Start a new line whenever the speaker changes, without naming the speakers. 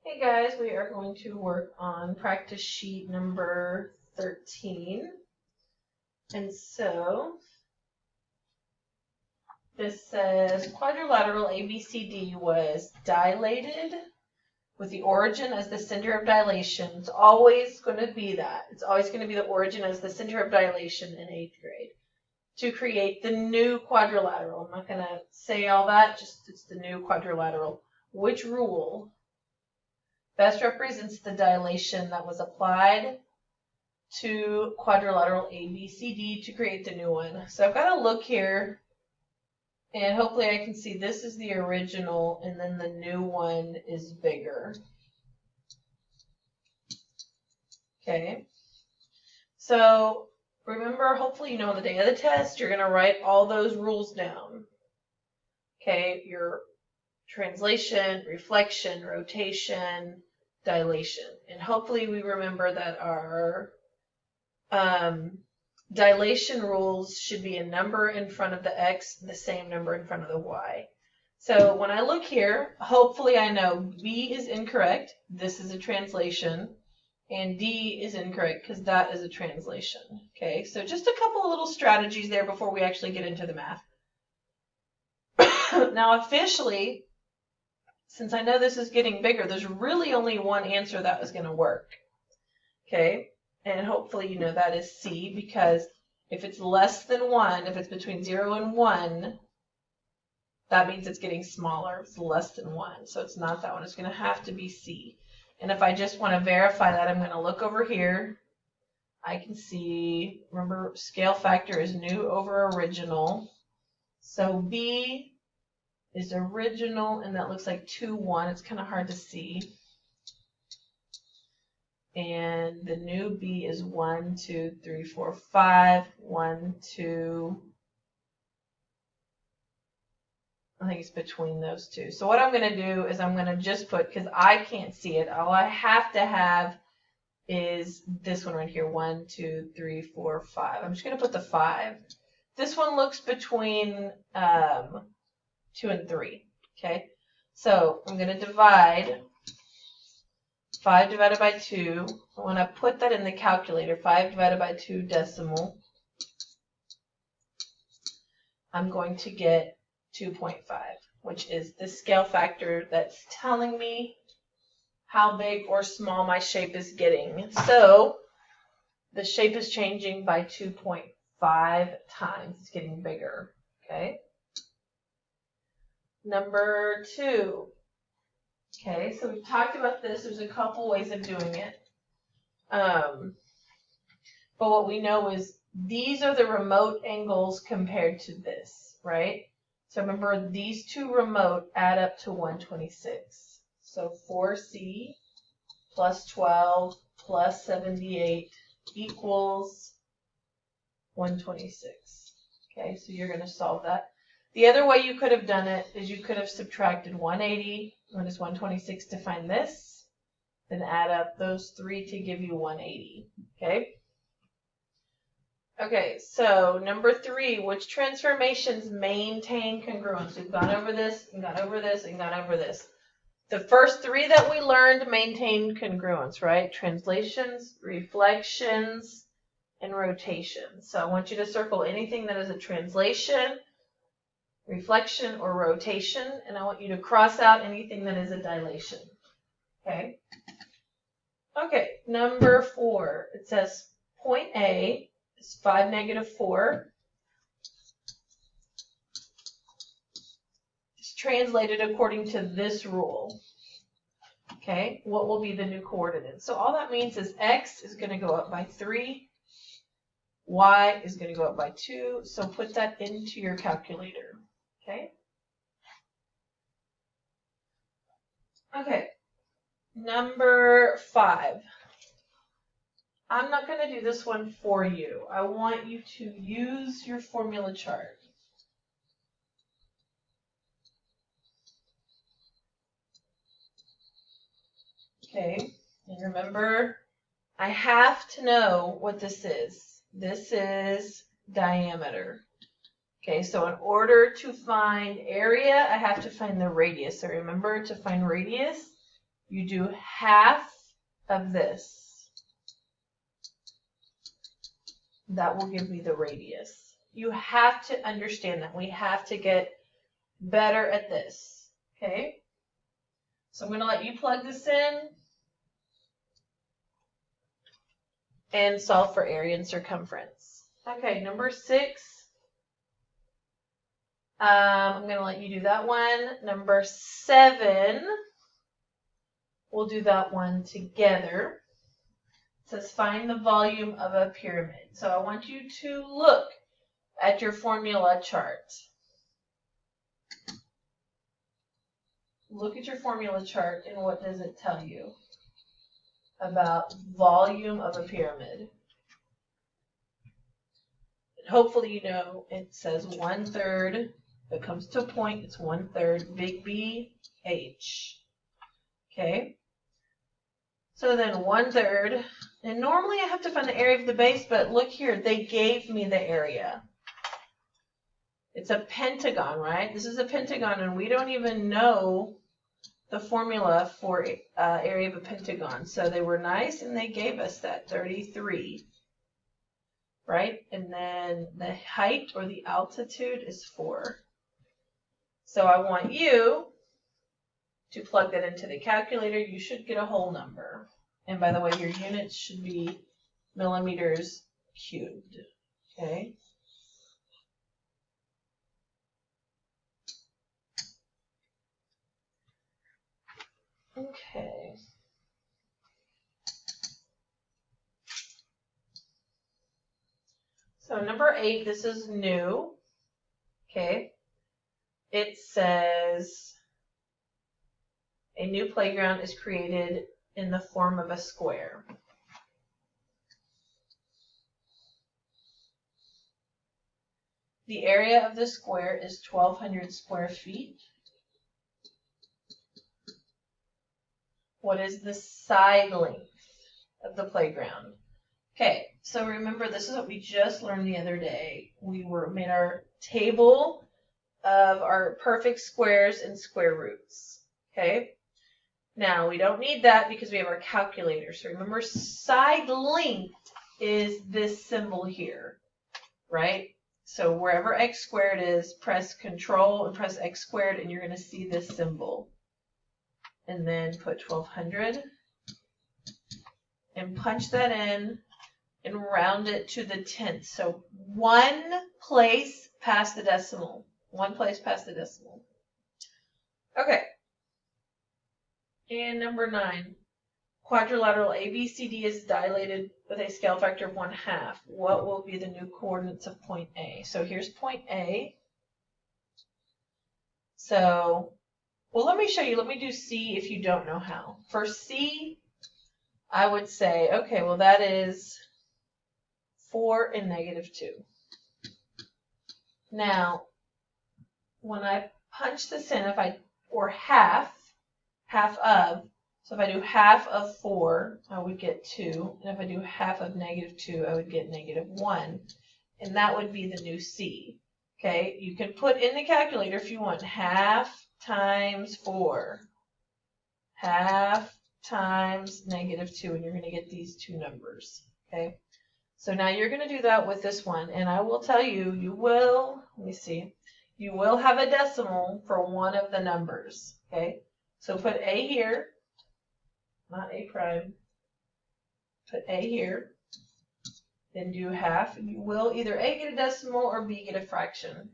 Hey guys, we are going to work on practice sheet number 13. And so this says quadrilateral ABCD was dilated with the origin as the center of dilation. It's always going to be that. It's always going to be the origin as the center of dilation in 8th grade to create the new quadrilateral. I'm not going to say all that, just it's the new quadrilateral. Which rule best represents the dilation that was applied to quadrilateral ABCD to create the new one? So I've got to look here, and hopefully I can see this is the original, and then the new one is bigger. Okay. So remember, hopefully you know on the day of the test, you're going to write all those rules down. Okay, your translation, reflection, rotation, dilation. And hopefully we remember that our dilation rules should be a number in front of the x, the same number in front of the y. So when I look here, hopefully I know B is incorrect. This is a translation. And D is incorrect because that is a translation. Okay, so just a couple of little strategies there before we actually get into the math. Now officially, since I know this is getting bigger, there's really only one answer that is going to work. Okay, and hopefully you know that is C, because if it's less than 1, if it's between 0 and 1, that means it's getting smaller. It's less than 1, so it's not that one. It's going to have to be C. And if I just want to verify that, I'm going to look over here. I can see, remember, scale factor is new over original. So B is original, and that looks like 2, 1. It's kind of hard to see. And the new B is 1, 2, 3, 4, 5. 1, 2. I think it's between those two. So what I'm going to do is I'm going to just put, because I can't see it, all I have to have is this one right here. 1, 2, 3, 4, 5. I'm just going to put the 5. This one looks between 2 and 3. Okay, so I'm going to divide 5 divided by 2. When I put that in the calculator, 5 divided by 2 decimal, I'm going to get 2.5, which is the scale factor that's telling me how big or small my shape is getting. So the shape is changing by 2.5 times. It's getting bigger. Okay. Number 2. Okay, so we've talked about this. There's a couple ways of doing it. But what we know is these are the remote angles compared to this, right? So remember, these two remote add up to 126. So 4C plus 12 plus 78 equals 126. Okay, so you're going to solve that. The other way you could have done it is you could have subtracted 180 minus 126 to find this, then add up those 3 to give you 180. Okay? Okay, so number 3, which transformations maintain congruence? We've gone over this, and gone over this, and gone over this. The first 3 that we learned maintained congruence, right? Translations, reflections, and rotations. So I want you to circle anything that is a translation, reflection, or rotation, and I want you to cross out anything that is a dilation. Okay? Okay, number 4. It says point A is 5, negative 4. It's translated according to this rule. Okay, what will be the new coordinates? So all that means is x is going to go up by 3. Y is going to go up by 2. So put that into your calculator. Okay? Okay, number 5. I'm not going to do this one for you. I want you to use your formula chart. Okay, and remember, I have to know what this is. This is diameter. Okay, so in order to find area, I have to find the radius. So remember, to find radius, you do half of this. That will give me the radius. You have to understand that. We have to get better at this. Okay? So I'm going to let you plug this in and solve for area and circumference. Okay, number 6. I'm going to let you do that one. Number 7, we'll do that one together. It says find the volume of a pyramid. So I want you to look at your formula chart. Look at your formula chart and what does it tell you about volume of a pyramid? And hopefully you know it says 1/3. If it comes to a point, it's 1/3 big B H. Okay? So then 1/3, and normally I have to find the area of the base, but look here, they gave me the area. It's a pentagon, right? This is a pentagon, and we don't even know the formula for area of a pentagon. So they were nice, and they gave us that 33, right? And then the height or the altitude is 4. So I want you to plug that into the calculator. You should get a whole number. And by the way, your units should be millimeters cubed. Okay? Okay. So number 8, this is new. Okay. It says a new playground is created in the form of a square. The area of the square is 1,200 square feet. What is the side length of the playground? Okay, so remember, this is what we just learned the other day. We made our table of our perfect squares and square roots. Okay, now we don't need that because we have our calculator. So remember, side length is this symbol here, right? So wherever x squared is, press Control and press x squared, and you're going to see this symbol. And then put 1,200 and punch that in and round it to the 10th. So 1 place past the decimal. 1 place past the decimal. Okay. And number 9. Quadrilateral ABCD is dilated with a scale factor of 1/2. What will be the new coordinates of point A? So here's point A. So, well, let me show you. Let me do C if you don't know how. For C, I would say, okay, well, that is 4 and -2. Now, when I punch this in, or half of, so if I do half of 4, I would get 2. And if I do half of -2, I would get -1. And that would be the new C. Okay, you can put in the calculator if you want 1/2 times 4. 1/2 times -2, and you're going to get these two numbers. Okay, so now you're going to do that with this one, and I will tell you, you will have a decimal for one of the numbers. Okay, so put A here, not A prime, put A here, then do half, and you will either A get a decimal or B get a fraction.